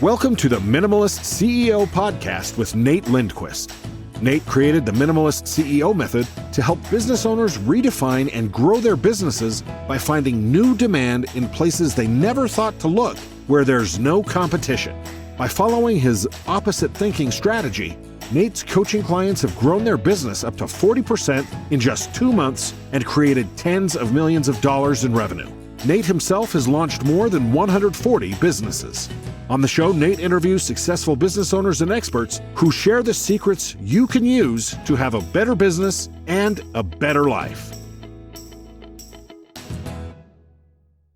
Welcome to the Minimalist CEO Podcast with Nate Lindquist. Nate created the Minimalist CEO method to help business owners redefine and grow their businesses by finding new demand in places they never thought to look, where there's no competition. By following his opposite thinking strategy, Nate's coaching clients have grown their business up to 40% in just 2 months and created tens of millions of dollars in revenue. Nate himself has launched more than 140 businesses. On the show, Nate interviews successful business owners and experts who share the secrets you can use to have a better business and a better life.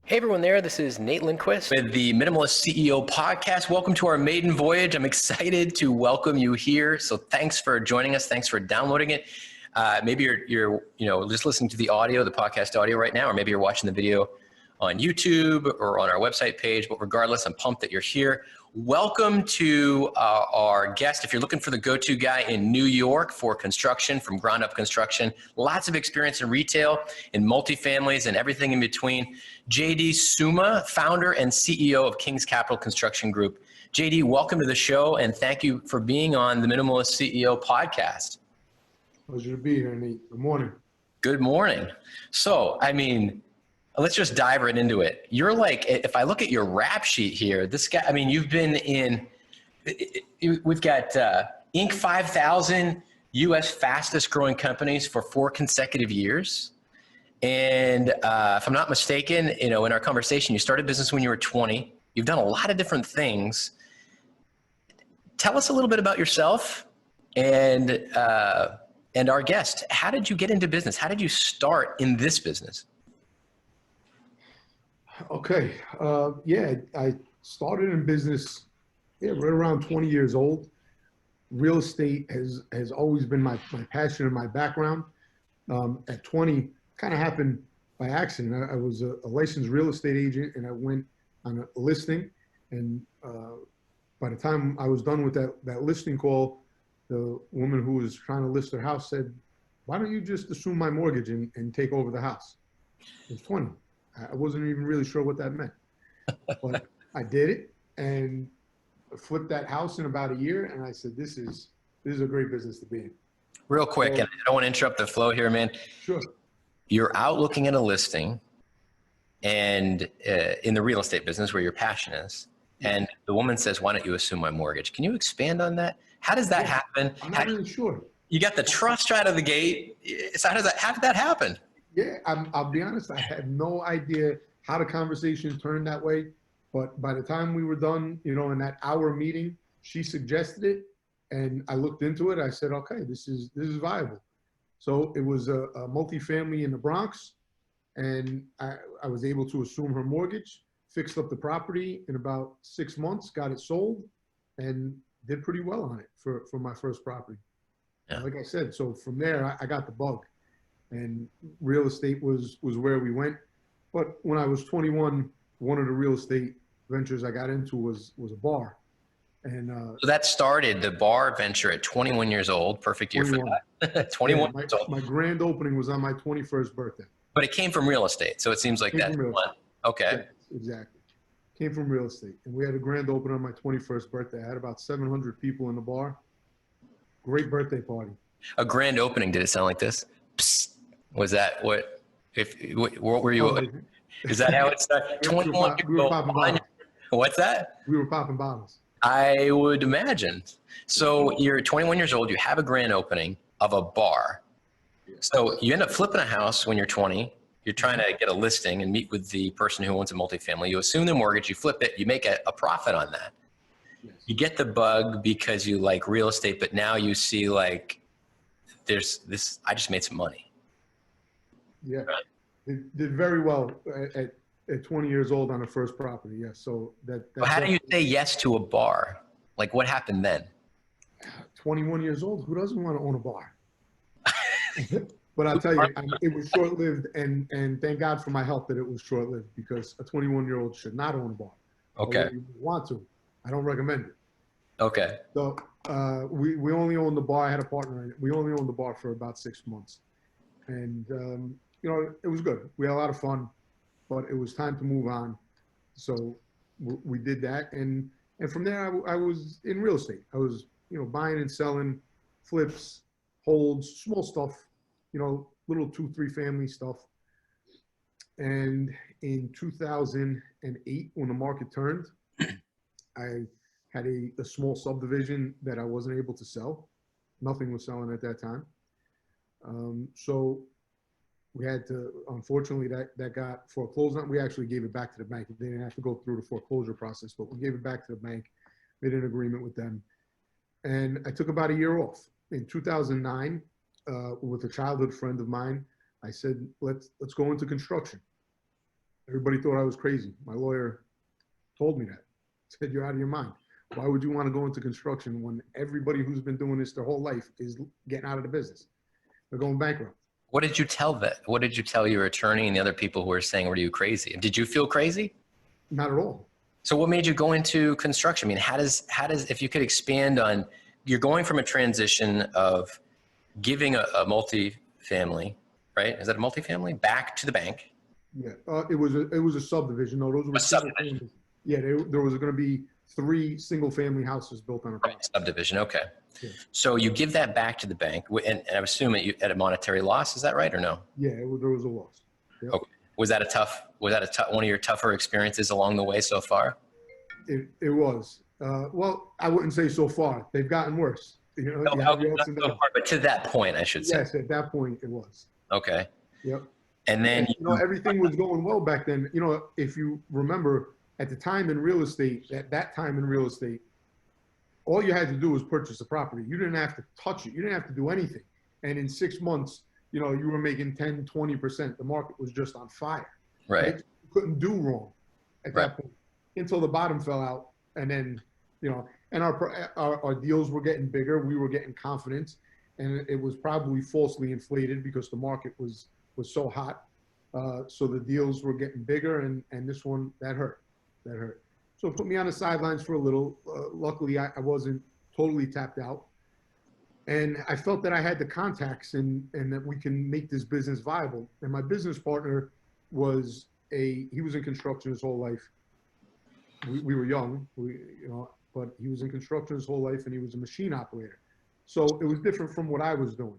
Hey everyone there, this is Nate Lindquist with the Minimalist CEO Podcast. Welcome to our maiden voyage. I'm excited to welcome you here. So thanks for joining us. Thanks for downloading it. Maybe you're just listening to the audio, the podcast audio right now, or maybe you're watching the video on YouTube or on our website page, but regardless, I'm pumped that you're here. Welcome to our guest. If you're looking for the go-to guy in New York for construction, from ground up construction, lots of experience in retail, in multifamilies and everything in between, JD Summa, founder and CEO of King's Capital Construction Group. JD, welcome to the show and thank you for being on the Minimalist CEO Podcast. Pleasure to be here, Nate. Good morning. Good morning. So, let's just dive right into it. You're like, if I look at your rap sheet here, this guy, you've been in, we've got Inc. 5000 US fastest growing companies for 4 consecutive years. And if I'm not mistaken, in our conversation, you started business when you were 20. You've done a lot of different things. Tell us a little bit about yourself and our guest. How did you get into business? How did you start in this business? Okay. I started in business right around 20 years old. Real estate has always been my passion and my background. At 20, kind of happened by accident. I was a licensed real estate agent and I went on a listing. And by the time I was done with that listing call, the woman who was trying to list her house said, "Why don't you just assume my mortgage and take over the house?" I was 20. I wasn't even really sure what that meant, but I did it and flipped that house in about a year. And I said, this is a great business to be in. Real quick, and I don't want to interrupt the flow here, man. Sure. You're out looking at a listing and in the real estate business where your passion is. And the woman says, "Why don't you assume my mortgage?" Can you expand on that? How does that happen? I'm not really sure. You got the trust right out of the gate. So how did that happen? Yeah, I'll be honest, I had no idea how the conversation turned that way. But by the time we were done, in that hour meeting, she suggested it and I looked into it. I said, okay, this is viable. So it was a multifamily in the Bronx and I was able to assume her mortgage, fixed up the property in about 6 months, got it sold and did pretty well on it for my first property. Yeah. Like I said, so from there, I got the bug. And real estate was where we went. But when I was 21, one of the real estate ventures I got into was a bar. And so that started the bar venture at 21 years old. Perfect year 21. For that. 21 years old. My grand opening was on my 21st birthday. But it came from real estate. So it seems like that's one. Okay. Yes, exactly. Came from real estate. And we had a grand opening on my 21st birthday. I had about 700 people in the bar. Great birthday party. A grand opening. Did it sound like this? Psst. Was that what were you? Is that how it started? 21 we were popping bottles. What's that? We were popping bottles. I would imagine. So you're 21 years old. You have a grand opening of a bar. So you end up flipping a house when you're 20. You're trying to get a listing and meet with the person who owns a multifamily. You assume the mortgage. You flip it. You make a profit on that. Yes. You get the bug because you like real estate, but now you see like there's this. I just made some money. Yeah, did very well at 20 years old on the first property. Yes, so how do you say yes to a bar? Like, what happened then? 21 years old. Who doesn't want to own a bar? But I'll tell you, it was short-lived, and thank God for my health that it was short-lived because a 21-year-old should not own a bar. Okay. You want to? I don't recommend it. Okay. So we only owned the bar. I had a partner in it. We only owned the bar for about 6 months, and it was good. We had a lot of fun, but it was time to move on. So we did that, and And from there, I was in real estate. I was, buying and selling, flips, holds, small stuff, little 2-3 family stuff. And in 2008, when the market turned, I had a small subdivision that I wasn't able to sell. Nothing was selling at that time. So we had to, unfortunately, that got foreclosed on. We actually gave it back to the bank. They didn't have to go through the foreclosure process, but we gave it back to the bank, made an agreement with them. And I took about a year off. In 2009, with a childhood friend of mine, I said, let's go into construction. Everybody thought I was crazy. My lawyer told me that. Said, you're out of your mind. Why would you want to go into construction when everybody who's been doing this their whole life is getting out of the business? They're going bankrupt. What did you tell What did you tell your attorney and the other people who were saying, were you crazy? Did you feel crazy? Not at all. So what made you go into construction? I mean, how does, if you could expand on, you're going from a transition of giving a multi-family, right? Is that a multi-family? Back to the bank? Yeah, it was a subdivision. No, those were subdivision. Yeah, there was going to be 3 single-family houses built on a property. Right, subdivision. Okay. Yeah. So you give that back to the bank, and I assume at a monetary loss. Is that right or no? Yeah, there was a loss. Yep. Okay. Was that one of your tougher experiences along the way so far? It was. Well, I wouldn't say so far. They've gotten worse. But to that point, I should say. Yes, at that point it was. Okay. Yep. And then everything was going well back then. If you remember, at the time in real estate, all you had to do was purchase a property. You didn't have to touch it. You didn't have to do anything. And in 6 months, you were making 10, 20%. The market was just on fire. Right. You couldn't do wrong at that point until the bottom fell out. And then, and our deals were getting bigger. We were getting confidence, and it was probably falsely inflated because the market was so hot. So the deals were getting bigger, and this one, that hurt. So it put me on the sidelines for a little. Luckily, I wasn't totally tapped out. And I felt that I had the contacts and that we can make this business viable. And my business partner he was in construction his whole life. We were young, but he was in construction his whole life, and he was a machine operator. So it was different from what I was doing,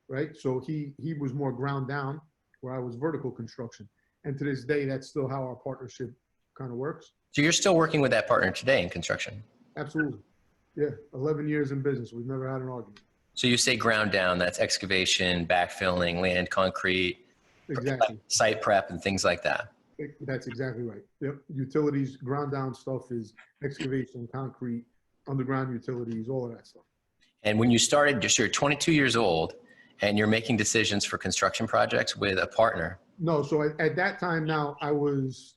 right? So he was more ground down, where I was vertical construction. And to this day, that's still how our partnership kind of works. So you're still working with that partner today in construction? Absolutely. Yeah, 11 years in business. We've never had an argument. So you say ground down, that's excavation, backfilling, land, concrete, exactly, site prep, and things like that. That's exactly right. Yep. Utilities, ground down stuff is excavation, concrete, underground utilities, all of that stuff. And when you started, you're 22 years old, and you're making decisions for construction projects with a partner. No, so at that time now, I was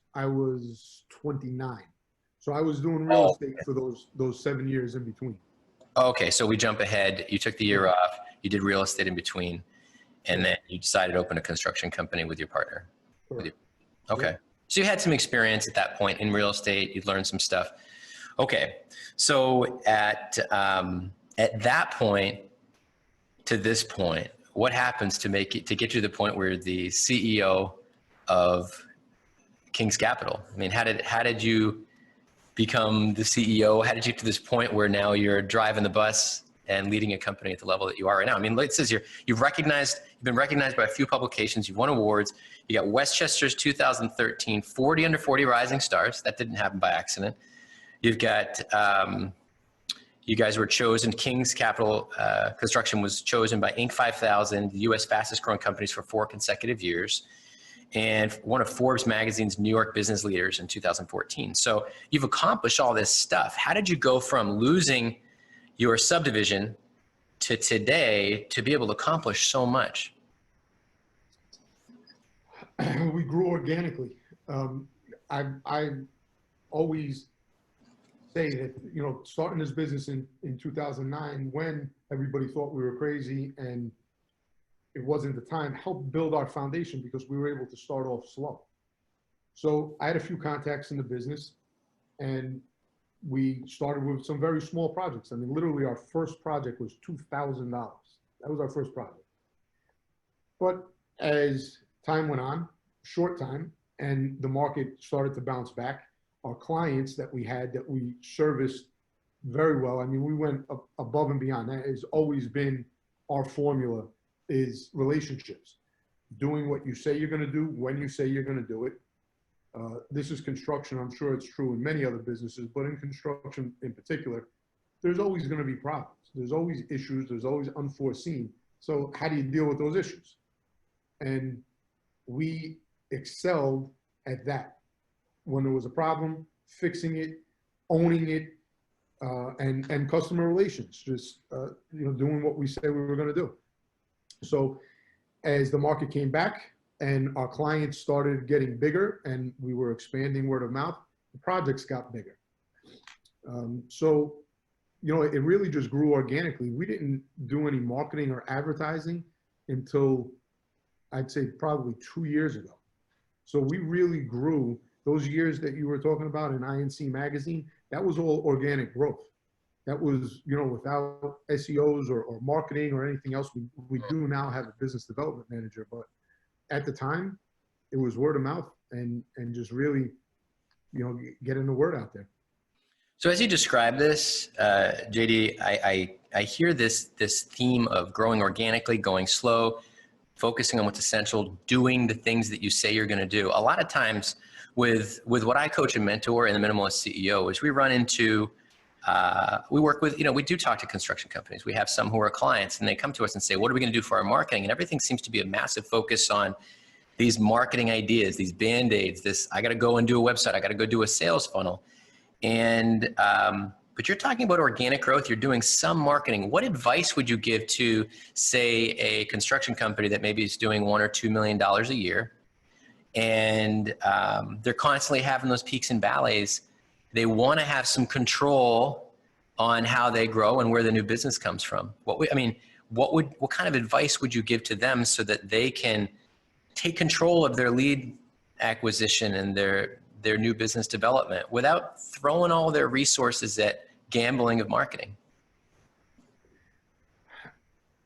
29. So I was doing real estate for those 7 years in between. Okay, so we jump ahead. You took the year off. You did real estate in between, and then you decided to open a construction company with your partner. Okay, yeah. So you had some experience at that point in real estate. You'd learned some stuff. Okay, so at that point to this point, what happens to get you to the point where you're the CEO of King's Capital? I mean, how did you become the CEO? How did you get to this point where now you're driving the bus and leading a company at the level that you are right now? I mean, it says you've been recognized by a few publications. You've won awards. You got Westchester's 2013 40 Under 40 Rising Stars. That didn't happen by accident. You've got, you guys were chosen, King's Capital Construction was chosen by Inc. 5000, the U.S. fastest growing companies for 4 consecutive years, and one of Forbes magazine's New York business leaders in 2014. So you've accomplished all this stuff. How did you go from losing your subdivision to today to be able to accomplish so much? We grew organically. I always say that, starting this business in 2009, when everybody thought we were crazy and it wasn't the time, helped build our foundation because we were able to start off slow. So I had a few contacts in the business, and we started with some very small projects. I mean, literally our first project was $2,000. That was our first project. But as time went on, short time, and the market started to bounce back, our clients that we had that we serviced very well. I mean, we went above and beyond. That has always been our formula, is relationships. Doing what you say you're going to do when you say you're going to do it. This is construction. I'm sure it's true in many other businesses, but in construction in particular, there's always going to be problems. There's always issues. There's always unforeseen. So how do you deal with those issues? And we excelled at that. When there was a problem, fixing it, owning it, and customer relations, just doing what we said we were going to do. So as the market came back and our clients started getting bigger and we were expanding word of mouth, the projects got bigger. It really just grew organically. We didn't do any marketing or advertising until I'd say probably 2 years ago. So we really grew. Those years that you were talking about in INC magazine, that was all organic growth. That was, without SEOs or marketing or anything else. We do now have a business development manager, but at the time it was word of mouth and just really, getting the word out there. So as you describe this, JD, I hear this theme of growing organically, going slow, focusing on what's essential, doing the things that you say you're going to do. A lot of times with what I coach and mentor in the Minimalist CEO is we run into, we work with, we do talk to construction companies. We have some who are clients and they come to us and say, what are we going to do for our marketing? And everything seems to be a massive focus on these marketing ideas, these Band-Aids, I got to go and do a website. I got to go do a sales funnel. And, but you're talking about organic growth. You're doing some marketing. What advice would you give to, say, a construction company that maybe is doing $1 or $2 million a year, and they're constantly having those peaks and valleys? They want to have some control on how they grow and where the new business comes from. What kind of advice would you give to them so that they can take control of their lead acquisition and their new business development without throwing all their resources at gambling of marketing?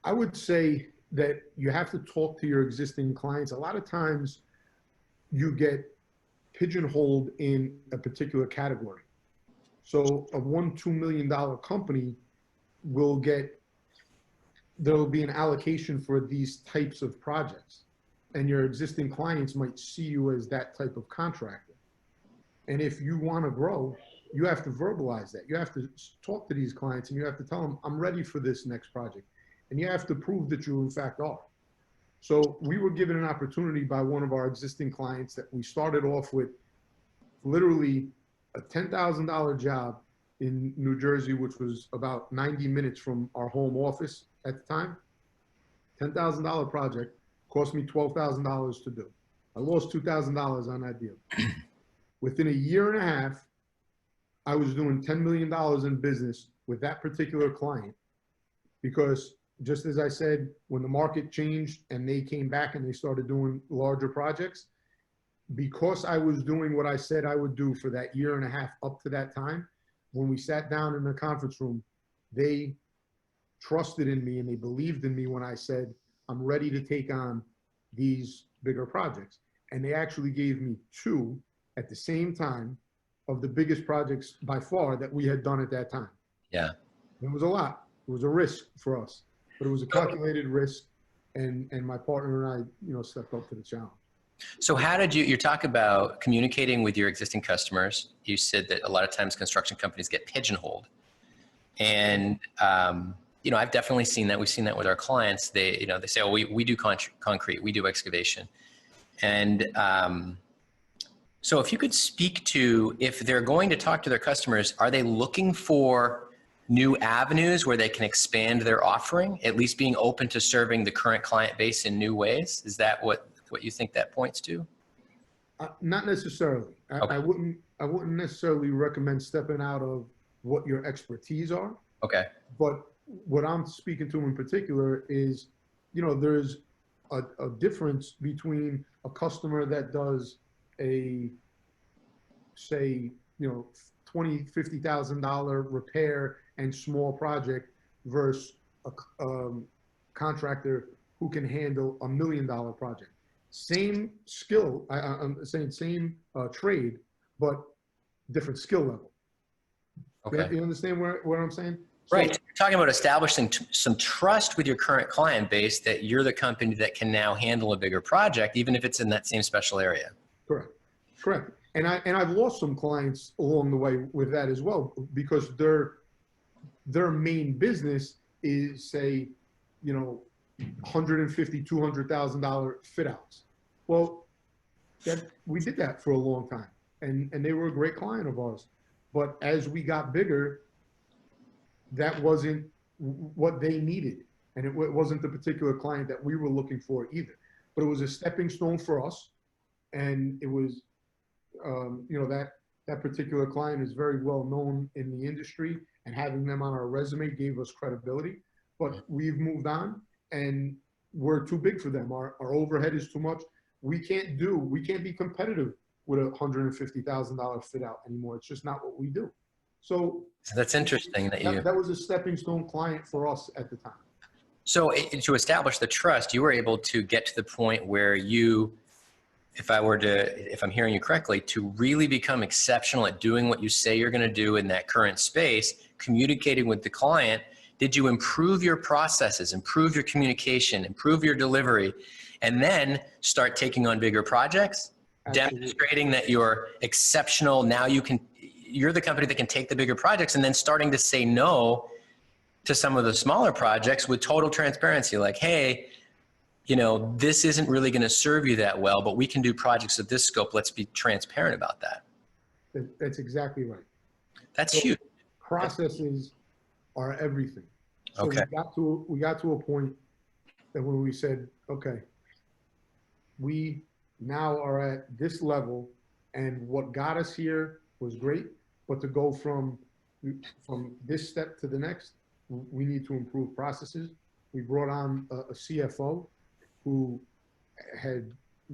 I would say that you have to talk to your existing clients. A lot of times you get pigeonholed in a particular category. So a $1-2 million company there'll be an allocation for these types of projects. And your existing clients might see you as that type of contractor. And if you want to grow, you have to verbalize that. You have to talk to these clients and you have to tell them, I'm ready for this next project. And you have to prove that you in fact are. So we were given an opportunity by one of our existing clients that we started off with literally a $10,000 job in New Jersey, which was about 90 minutes from our home office at the time. $10,000 project, cost me $12,000 to do. I lost $2,000 on that deal. Within a year and a half, I was doing $10 million in business with that particular client, because just as I said, when the market changed and they came back and they started doing larger projects, because I was doing what I said I would do for that year and a half up to that time, when we sat down in the conference room, they trusted in me and they believed in me when I said, I'm ready to take on these bigger projects. And they actually gave me 2 at the same time of the biggest projects by far that we had done at that time. Yeah. It was a lot. It was a risk for us, but it was a calculated risk. And my partner and I, stepped up to the challenge. So how did you talk about communicating with your existing customers? You said that a lot of times construction companies get pigeonholed. And, I've definitely seen that. We've seen that with our clients. They say, oh, we do concrete, we do excavation. And so if you could speak to, if they're going to talk to their customers, are they looking for new avenues where they can expand their offering, at least being open to serving the current client base in new ways? Is that what you think that points to? Not necessarily. Okay. I wouldn't necessarily recommend stepping out of what your expertise are. Okay. But what I'm speaking to in particular is, there's a difference between a customer that does a, say, $20,000, $50,000 repair and small project versus a contractor who can handle $1 million project. Same skill, I'm saying same trade, but different skill level. Okay. You understand what I'm saying? Right. So you're talking about establishing some trust with your current client base that you're the company that can now handle a bigger project, even if it's in that same special area. Correct. And I've lost some clients along the way with that as well, because their main business is, say, $150,000, $200,000 fit outs. Well, we did that for a long time, and they were a great client of ours. But as we got bigger, that wasn't what they needed, and it wasn't the particular client that we were looking for either. But it was a stepping stone for us, and it was, that particular client is very well known in the industry, and having them on our resume gave us credibility. But we've moved on, and we're too big for them. Our overhead is too much. We can't be competitive with a $150,000 fit out anymore. It's just not what we do. So that's interesting that was a stepping stone client for us at the time. So to establish the trust, you were able to get to the point where you, if I'm hearing you correctly, to really become exceptional at doing what you say you're going to do in that current space, communicating with the client. Did you improve your processes, improve your communication, improve your delivery, and then start taking on bigger projects? Absolutely. Demonstrating that you're exceptional. Now you're the company that can take the bigger projects, and then starting to say no to some of the smaller projects with total transparency. Like, hey, this isn't really going to serve you that well, but we can do projects of this scope. Let's be transparent about that. That's exactly right. That's huge. Processes are everything. So okay. we got to a point that when we said, okay, we now are at this level, and what got us here was great, but to go from this step to the next, we need to improve processes. We brought on a CFO who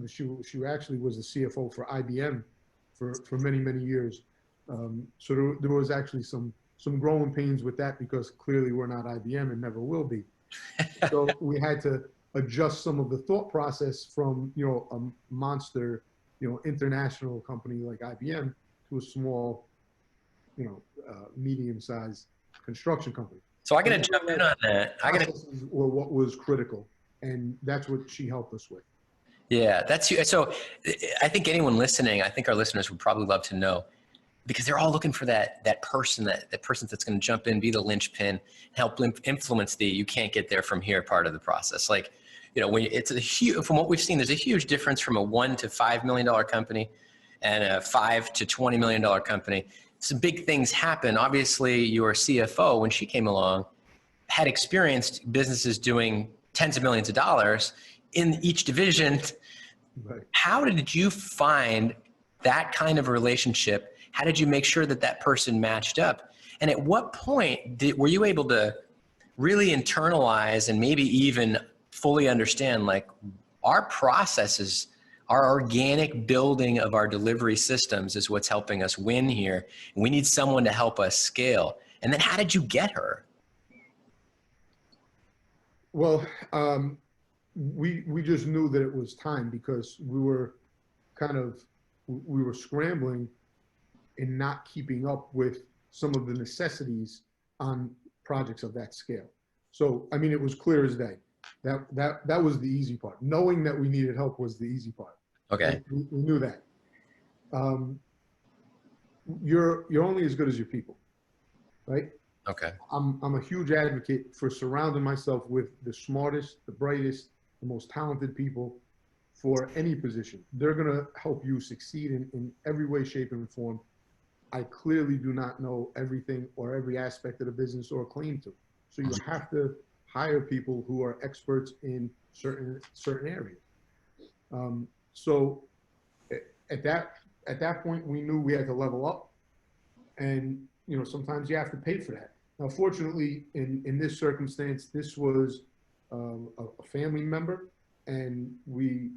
she actually was the CFO for IBM for many, many years. So there was actually some growing pains with that, because clearly we're not IBM and never will be. So we had to adjust some of the thought process from, a monster, international company like IBM to a small, medium-sized construction company. So I got to jump in on that. Processes were what was critical, and that's what she helped us with. Yeah, that's you. So I think anyone listening, I think our listeners would probably love to know, because they're all looking for that person that's going to jump in, be the linchpin, help influence you can't get there from here part of the process. Like, from what we've seen, there's a huge difference from a $1 to $5 million company and a $5 to $20 million company. Some big things happen. Obviously, your CFO, when she came along, had experienced businesses doing tens of millions of dollars in each division. Right. How did you find that kind of relationship? How did you make sure that person matched up? And at what point were you able to really internalize and maybe even fully understand, like, our processes, our organic building of our delivery systems is what's helping us win here. And we need someone to help us scale. And then how did you get her? Well, we just knew that it was time, because we were scrambling and not keeping up with some of the necessities on projects of that scale. So, I mean, it was clear as day. That was the easy part. Knowing that we needed help was the easy part. Okay. We knew that. You're only as good as your people, right? Okay. I'm a huge advocate for surrounding myself with the smartest, the brightest, the most talented people for any position. They're going to help you succeed in every way, shape, and form. I clearly do not know everything or every aspect of the business or claim to. So you have to hire people who are experts in certain areas. So at that point, we knew we had to level up, and sometimes you have to pay for that. Now, fortunately, in this circumstance, this was a family member, and we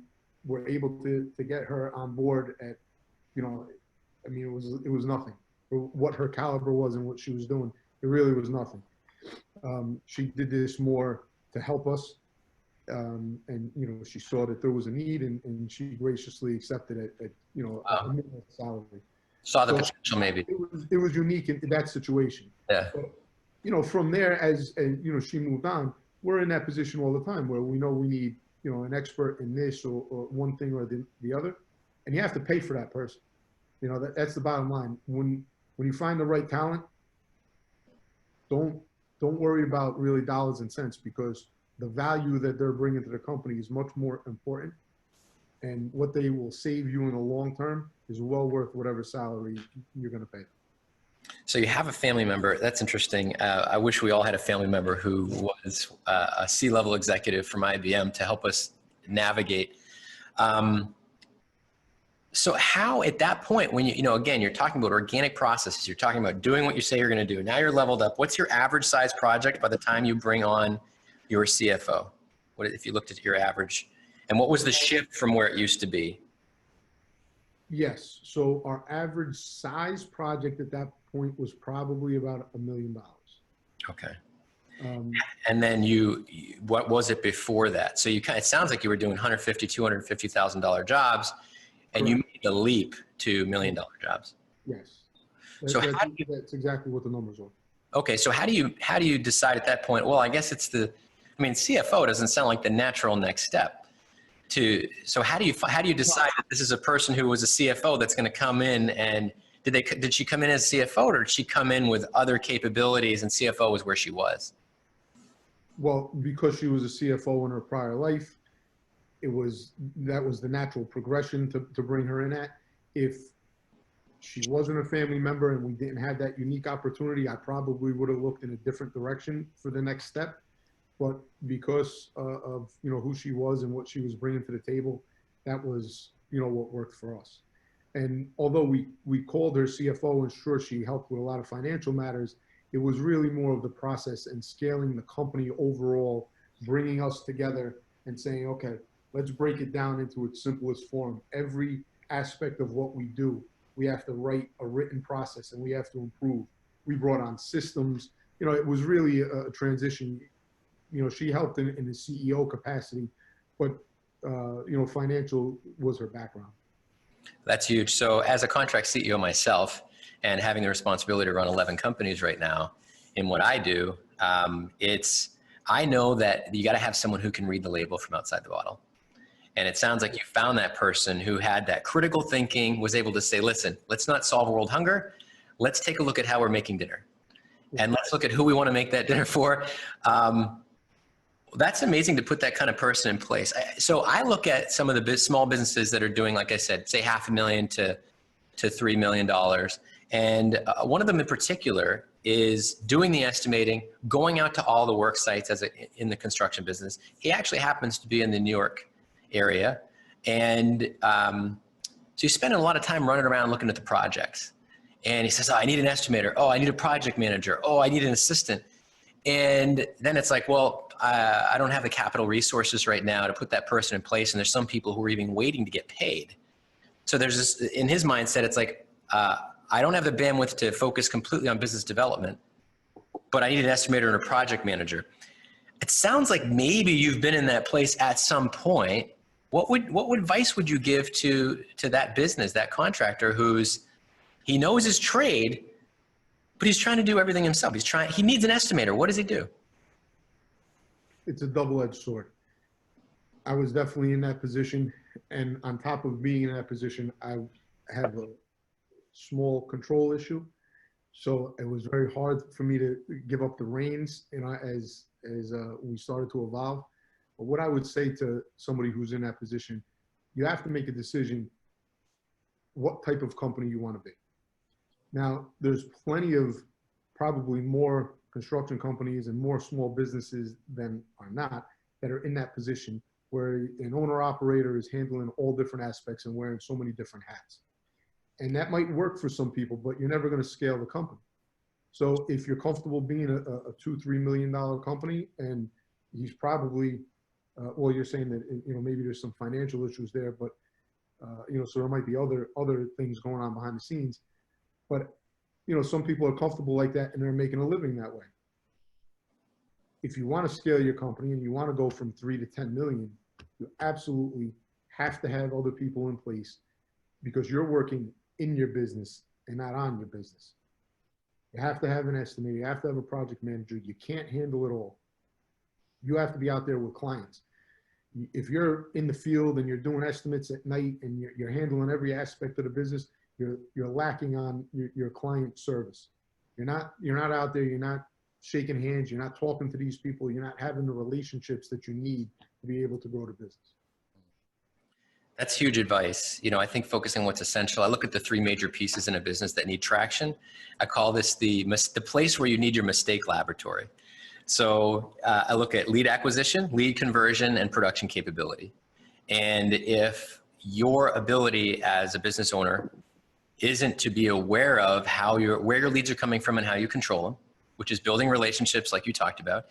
were able to get her on board at, I mean, it was nothing for what her caliber was and what she was doing. It really was nothing. She did this more to help us, and she saw that there was a need, and she graciously accepted it at a minimal salary. Saw the So potential maybe. it was unique in that situation. Yeah. But, from there, as she moved on, we're in that position all the time where we know we need, an expert in this or one thing or the other, and you have to pay for that person. That's the bottom line. When you find the right talent, don't worry about really dollars and cents, because the value that they're bringing to the company is much more important, and what they will save you in the long term is well worth whatever salary you're going to pay. So you have a family member. That's interesting. I wish we all had a family member who was a C-level executive from IBM to help us navigate. So how, at that point, when again, you're talking about organic processes, you're talking about doing what you say you're going to do. Now you're leveled up. What's your average size project by the time you bring on your CFO? What if you looked at your average, and what was the shift from where it used to be? Yes. So our average size project at that point was probably about $1 million. Okay. And then what was it before that? So it sounds like you were doing $150,000, $250,000 jobs, and Correct. you made the leap to $1 million jobs. Yes. That's exactly what the numbers are. Okay. So how do you decide at that point? Well, I guess CFO doesn't sound like the natural next step. So how do you decide that this is a person who was a CFO that's going to come in, and did she come in as CFO, or did she come in with other capabilities and CFO was where she was? Well, because she was a CFO in her prior life, that was the natural progression to bring her in at. If she wasn't a family member and we didn't have that unique opportunity, I probably would have looked in a different direction for the next step. But because of who she was and what she was bringing to the table, that was what worked for us. And although we called her CFO, and sure, she helped with a lot of financial matters, it was really more of the process and scaling the company overall, bringing us together and saying, okay, let's break it down into its simplest form. Every aspect of what we do, we have to write a written process and we have to improve. We brought on systems. It was really a transition. She helped in the CEO capacity, but financial was her background. That's huge. So as a contract CEO myself, and having the responsibility to run 11 companies right now in what I do, I know that you got to have someone who can read the label from outside the bottle. And it sounds like you found that person who had that critical thinking, was able to say, listen, let's not solve world hunger. Let's take a look at how we're making dinner. And let's look at who we want to make that dinner for. That's amazing to put that kind of person in place. So I look at some of the small businesses that are doing, like I said, say $500,000 to $3 million. And one of them in particular is doing the estimating, going out to all the work sites in the construction business. He actually happens to be in the New York area. And so he's spending a lot of time running around looking at the projects. And he says, oh, I need an estimator. Oh, I need a project manager. Oh, I need an assistant. And then it's like, well, I don't have the capital resources right now to put that person in place. And there's some people who are even waiting to get paid. So there's this, in his mindset, it's like, I don't have the bandwidth to focus completely on business development, but I need an estimator and a project manager. It sounds like maybe you've been in that place at some point. What advice would you give to that business, that contractor he knows his trade, but he's trying to do everything himself. He needs an estimator. What does he do? It's a double-edged sword. I was definitely in that position. And on top of being in that position, I have a small control issue. So it was very hard for me to give up the reins, as we started to evolve. But what I would say to somebody who's in that position, you have to make a decision what type of company you want to be. Now, there's plenty of probably more construction companies and more small businesses than are not that are in that position where an owner-operator is handling all different aspects and wearing so many different hats. And that might work for some people, but you're never going to scale the company. So if you're comfortable being a $2-3 million company, and he's probably, well, you're saying that, maybe there's some financial issues there, but, so there might be other things going on behind the scenes. But, some people are comfortable like that and they're making a living that way. If you want to scale your company and you want to go from 3 to 10 million, you absolutely have to have other people in place, because you're working in your business and not on your business. You have to have an estimator. You have to have a project manager. You can't handle it all. You have to be out there with clients. If you're in the field and you're doing estimates at night and you're handling every aspect of the business, you're lacking on your client service. You're not out there. You're not shaking hands. You're not talking to these people. You're not having the relationships that you need to be able to grow the business. That's huge advice. I think focusing on what's essential. I look at the three major pieces in a business that need traction. I call this the place where you need your mistake laboratory. So I look at lead acquisition, lead conversion, and production capability. And if your ability as a business owner isn't to be aware of where your leads are coming from and how you control them, which is building relationships like you talked about,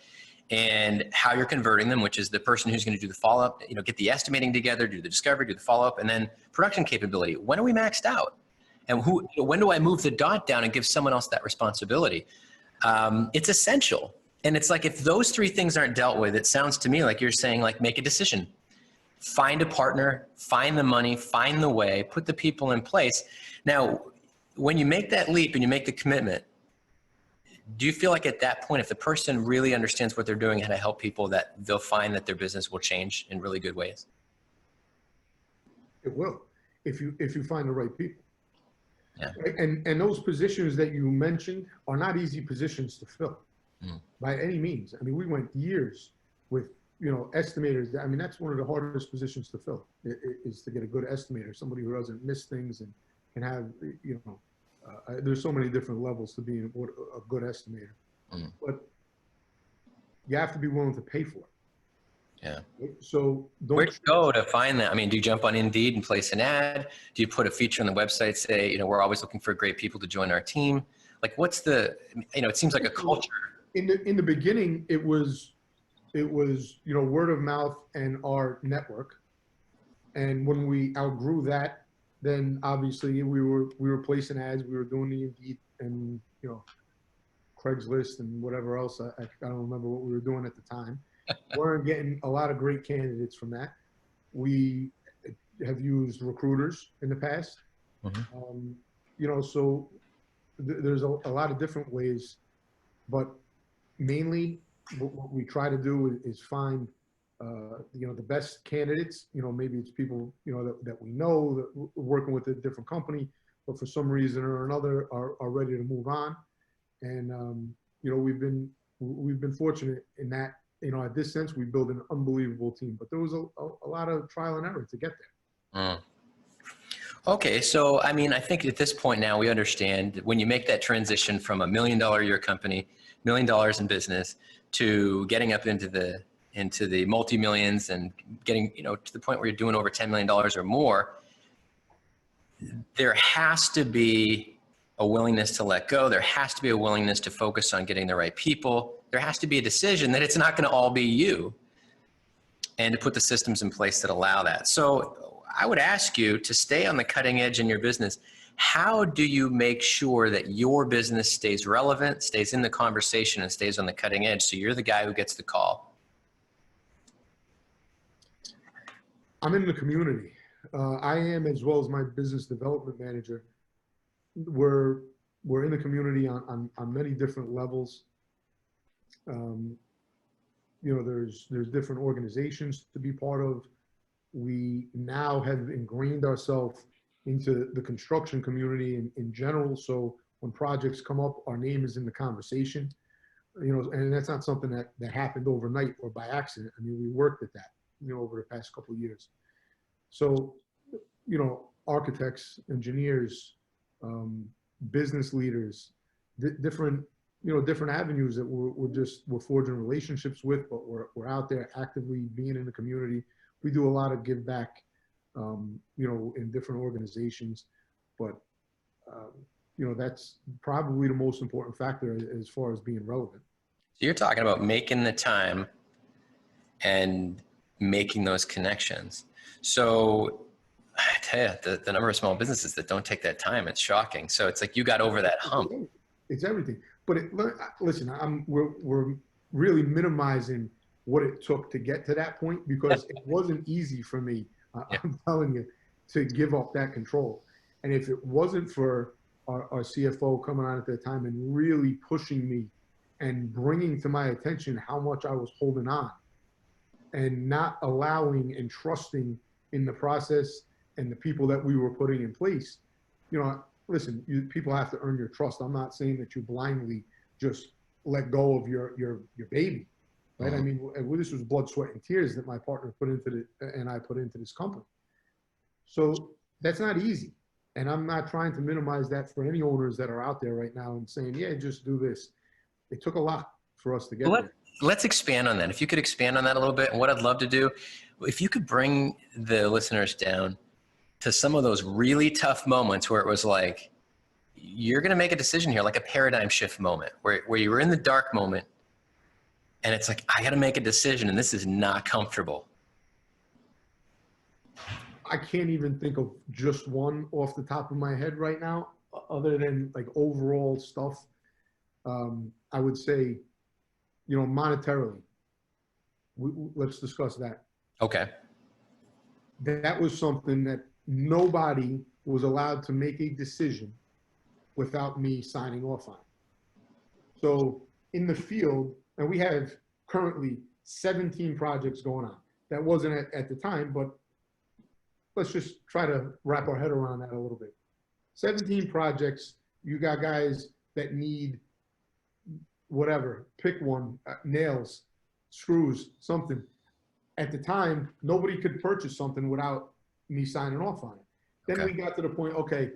and how you're converting them, which is the person who's going to do the follow-up, get the estimating together, do the discovery, do the follow-up, and then production capability. When are we maxed out? And when do I move the dot down and give someone else that responsibility? It's essential. And it's like, if those three things aren't dealt with, it sounds to me like you're saying, like, make a decision. Find a partner, find the money, find the way, put the people in place. Now, when you make that leap and you make the commitment, do you feel like at that point, if the person really understands what they're doing and how to help people, that they'll find that their business will change in really good ways? It will, if you find the right people. Yeah. Right? And those positions that you mentioned are not easy positions to fill by any means. I mean, we went years with, estimators. I mean, that's one of the hardest positions to fill, is to get a good estimator, somebody who doesn't miss things and can have, there's so many different levels to being a good estimator, but you have to be willing to pay for it. Yeah. So where'd you go to find that? I mean, do you jump on Indeed and place an ad? Do you put a feature on the website, say, we're always looking for great people to join our team? Like, what's it seems like a culture. In the beginning, it was word of mouth and our network. And when we outgrew that, then obviously we were placing ads, we were doing the Indeed and, Craigslist and whatever else. I don't remember what we were doing at the time. We're getting a lot of great candidates from that. We have used recruiters in the past. So there's a lot of different ways, but mainly what we try to do is find the best candidates. Maybe it's people that we know that we're working with a different company, but for some reason or another are ready to move on. And we've been fortunate in that. At this sense, we build an unbelievable team, but there was a lot of trial and error to get there. Okay, so I mean, I think at this point now we understand when you make that transition from $1 million a year company, $1 million in business, to getting up into the multi-millions and getting to the point where you're doing over $10 million or more, there has to be a willingness to let go. There has to be a willingness to focus on getting the right people. There has to be a decision that it's not going to all be you, and to put the systems in place that allow that. So I would ask you to stay on the cutting edge in your business. How do you make sure that your business stays relevant, stays in the conversation, and stays on the cutting edge, so you're the guy who gets the call? I'm in the community. I am, as well as my business development manager. We're in the community on many different levels. There's different organizations to be part of. We now have ingrained ourselves into the construction community in general. So when projects come up, our name is in the conversation, and that's not something that happened overnight or by accident. I mean, we worked at that, over the past couple of years. So, architects, engineers, business leaders, different avenues that we're forging relationships with, but we're out there actively being in the community. We do a lot of give back, in different organizations, but, that's probably the most important factor as far as being relevant. So you're talking about making the time and making those connections. So I tell you, the number of small businesses that don't take that time, it's shocking. So it's like you got over that hump. It's everything. But listen, we're really minimizing what it took to get to that point, because it wasn't easy for me, I'm telling you, to give up that control. And if it wasn't for our CFO coming on at that time and really pushing me and bringing to my attention how much I was holding on and not allowing and trusting in the process and the people that we were putting in place. You know, listen, people have to earn your trust. I'm not saying that you blindly just let go of your baby, right? I mean, this was blood, sweat, and tears that my partner put into and I put into this company. So that's not easy. And I'm not trying to minimize that for any owners that are out there right now and saying, yeah, just do this. It took a lot for us to get there. Let's expand on that. If you could expand on that a little bit, and what I'd love to do, if you could bring the listeners down to some of those really tough moments where it was like, you're going to make a decision here, like a paradigm shift moment where you were in the dark moment and it's like, I got to make a decision and this is not comfortable. I can't even think of just one off the top of my head right now, other than like overall stuff. I would say, you know, monetarily, let's discuss that. Okay. That was something that nobody was allowed to make a decision without me signing off on. So in the field, and we have currently 17 projects going on. That wasn't at the time, but let's just try to wrap our head around that a little bit. 17 projects, you got guys that need whatever, pick one, nails, screws, something. At the time, nobody could purchase something without me signing off on it. Then we got to the point, okay,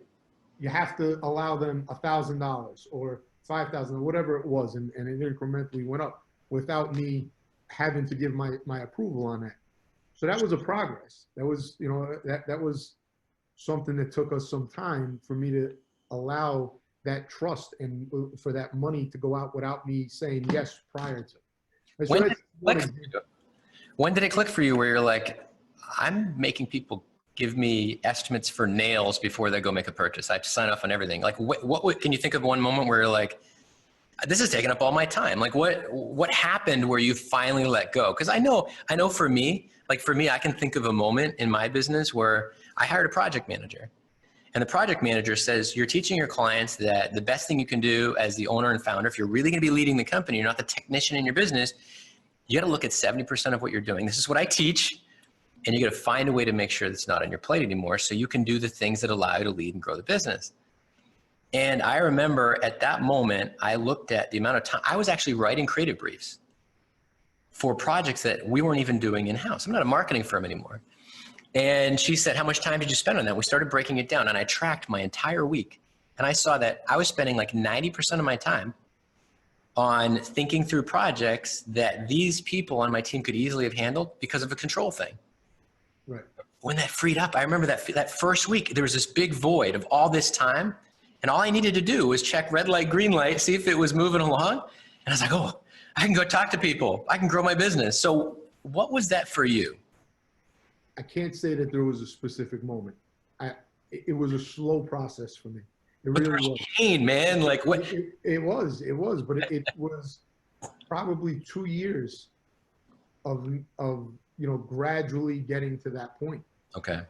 you have to allow them $1,000 or $5,000 or whatever it was, and it incrementally went up without me having to give my approval on that. So that was a progress. That was, you know, that was something that took us some time for me to allow that trust and for that money to go out without me saying yes prior to. When did it click for you where you're like, I'm making people give me estimates for nails before they go make a purchase? I have to sign off on everything. Like what can you think of one moment where you're like, this is taking up all my time? Like what happened where you finally let go? Because I know for me, I can think of a moment in my business where I hired a project manager. And the project manager says, you're teaching your clients that the best thing you can do as the owner and founder, if you're really going to be leading the company, you're not the technician in your business, you got to look at 70% of what you're doing. This is what I teach. And you got to find a way to make sure that's not on your plate anymore so you can do the things that allow you to lead and grow the business. And I remember at that moment, I looked at the amount of time, I was actually writing creative briefs for projects that we weren't even doing in-house. I'm not a marketing firm anymore. And she said, how much time did you spend on that? We started breaking it down and I tracked my entire week. And I saw that I was spending like 90% of my time on thinking through projects that these people on my team could easily have handled because of a control thing. Right. When that freed up, I remember that first week, there was this big void of all this time. And all I needed to do was check red light, green light, see if it was moving along. And I was like, oh, I can go talk to people. I can grow my business. So what was that for you? I can't say that there was a specific moment. It was a slow process for me. It really was. Pain, man. Like what? It was, but it was probably 2 years of you know, gradually getting to that point. Okay.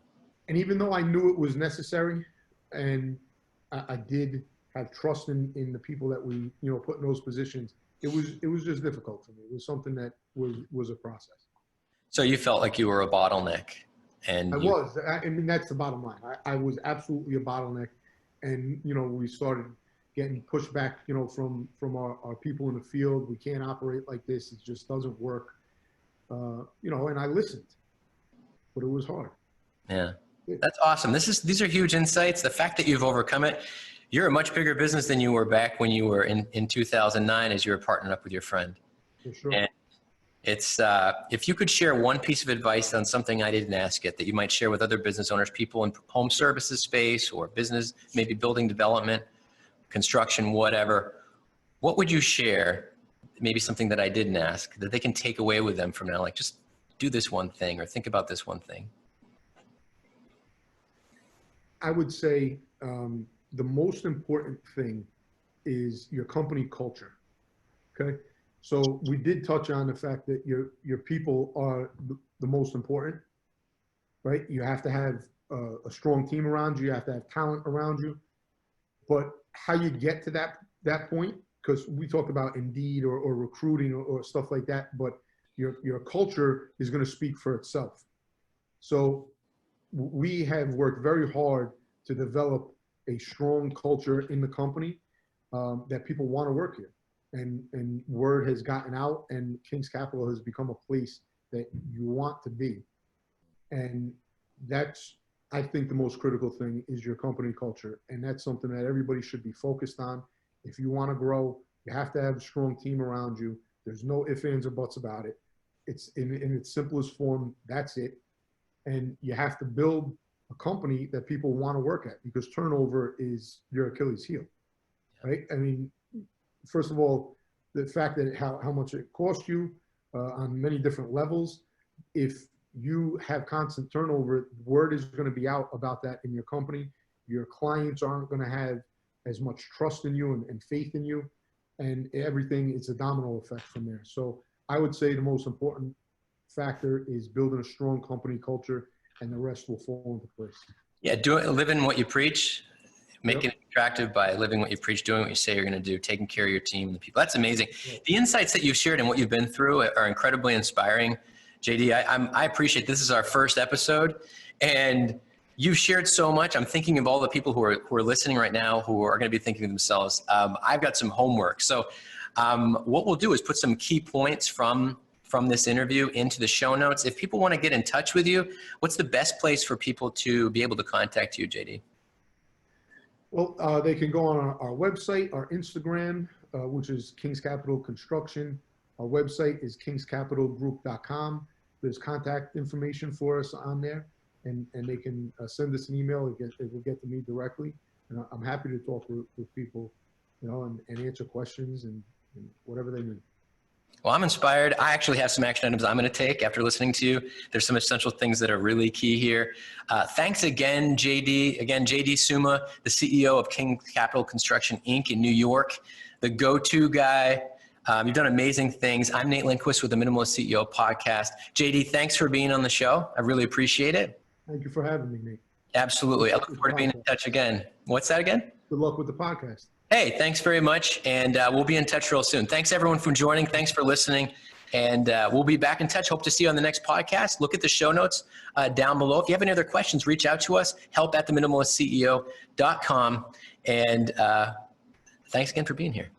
And even though I knew it was necessary, and I did have trust in the people that we, you know, put in those positions, it was just difficult for me. It was something that was a process. So you felt like you were a bottleneck, and I mean, that's the bottom line. I was absolutely a bottleneck, and you know, we started getting pushed back, you know, from our people in the field. We can't operate like this. It just doesn't work. You know, and I listened, but it was hard. Yeah, that's awesome. These are huge insights. The fact that you've overcome it, you're a much bigger business than you were back when you were in 2009 as you were partnering up with your friend. For sure. And it's, if you could share one piece of advice on something I didn't ask it that you might share with other business owners, people in home services space or business, maybe building development, construction, whatever, what would you share? Maybe something that I didn't ask that they can take away with them from now, like just do this one thing or think about this one thing. I would say the most important thing is your company culture. Okay. So we did touch on the fact that your people are the most important, right? You have to have a strong team around you. You have to have talent around you. But how you get to that point, because we talked about Indeed or recruiting or stuff like that, but your culture is going to speak for itself. So we have worked very hard to develop a strong culture in the company that people want to work here. And word has gotten out, and King's Capital has become a place that you want to be. And that's, I think, the most critical thing is your company culture. And that's something that everybody should be focused on. If you want to grow, you have to have a strong team around you. There's no ifs, ands, or buts about it. It's in its simplest form, that's it. And you have to build a company that people want to work at, because turnover is your Achilles heel, right? I mean, first of all, the fact that how much it costs you on many different levels. If you have constant turnover, word is going to be out about that in your company. Your clients aren't going to have as much trust in you and faith in you, and everything is a domino effect from there. So I would say the most important factor is building a strong company culture, and the rest will fall into place. Yeah, living what you preach, making it attractive by living what you preach, doing what you say you're going to do, taking care of your team and the people. That's amazing. Yeah. The insights that you've shared and what you've been through are incredibly inspiring. JD, I appreciate this is our first episode, and you've shared so much. I'm thinking of all the people who are listening right now who are going to be thinking to themselves, I've got some homework. So what we'll do is put some key points from this interview into the show notes. If people want to get in touch with you, what's the best place for people to be able to contact you, JD? Well, they can go on our website, our Instagram, which is King's Capital Construction. Our website is kingscapitalgroup.com. There's contact information for us on there, and they can send us an email. It will get to me directly, and I'm happy to talk with people, and answer questions and whatever they need. Well, I'm inspired. I actually have some action items I'm going to take after listening to you. There's some essential things that are really key here. Thanks again, JD. Again, JD Summa, the CEO of King's Capital Construction, Inc. in New York, the go-to guy. You've done amazing things. I'm Nate Lindquist with the Minimalist CEO Podcast. JD, thanks for being on the show. I really appreciate it. Thank you for having me, Nate. Absolutely. I look forward to being in touch again. What's that again? Good luck with the podcast. Hey, thanks very much. And we'll be in touch real soon. Thanks everyone for joining. Thanks for listening. And we'll be back in touch. Hope to see you on the next podcast. Look at the show notes down below. If you have any other questions, reach out to us, help@theminimalistceo.com. And thanks again for being here.